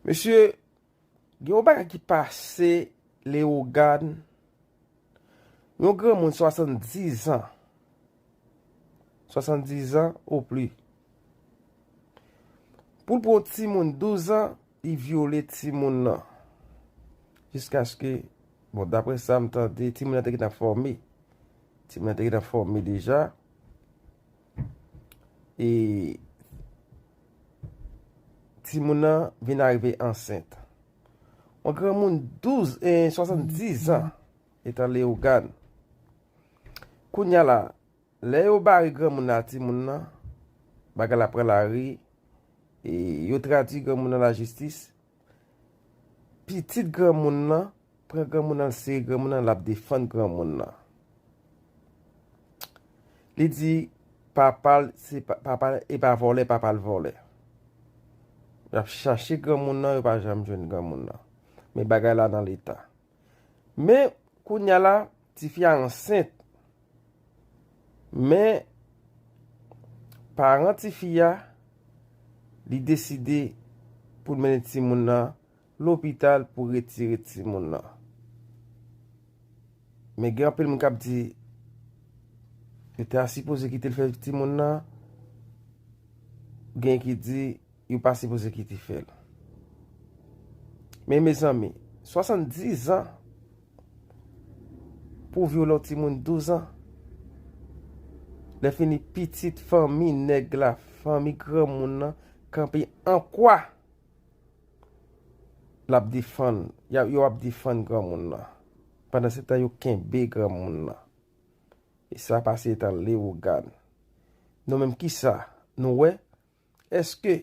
Monsieur, gen bagay qui passe les organes, yon grand moun 70 ans. 70 ans ou plus. Pour le petit moun 12 ans, il viole petit moun nan. Jusqu'à ce que, bon, d'après ça, m'tende, petit moun nan te formé. Petit moun nan te formé déjà. Et petit moun nan vient arriver enceinte. Un grand moun 12 et 70 ans est en les organes. Kounya la, les yo bari grand moun nan ti moun nan, bagal après la ri, et yo traduit grand moun nan la justice. Petit grand moun nan, prend grand moun nan se grand moun nan la défendre grand moun nan. Li dit papa c'est papa et pas voler, papa le voler. Il a cherché grand moun nan, il pas jamais joindre grand moun nan. Mais bagay là dans l'état. Mais kounya la, ti fille enceinte. Mais parent ti fille li décidé pour mener ti moun nan l'hôpital pour retirer ti moun nan. Mais grand pile moun k'ap di était supposé quitter le fait ti moun nan, gen qui dit il pas supposé quitter fait. Mais mes amis, 70 ans pour violer ti moun 12 ans. Les fini petite famille nèg la, famille grand moun nan, campé en quoi? La défendre, yo ap défendre grand moun nan. Pendant ce temps yo kembe grand moun nan. Et ça passé dans les organes. Nous même qui ça? Nous ouais, est-ce que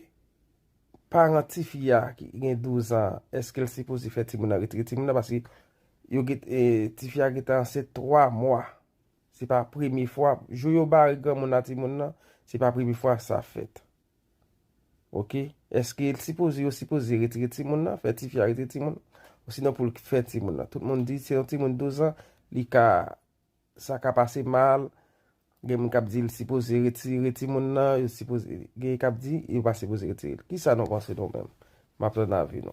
parent ti fille qui gen 12 ans, est-ce qu'elle supposé faire ti moun retirer ti moun parce que yo get ti fille qui enceinte 3 mois. C'est pas la première fois. Jou yo bari grand moun nan ti moun nan, c'est pas la première fois ça fait. OK? Est-ce qu'il supposé retirer ti moun nan, faire ti fille retirer ti moun ou sinon pour faire ti moun nan. Tout le monde dit c'est un ti moun 12 ans, li ka ça ka passé mal. Gen moun kap di il supposé retirer ti moun nan, il supposé gen kap di il pas supposé retirer. Qui ça nous pense nous même? M'attend à vie non.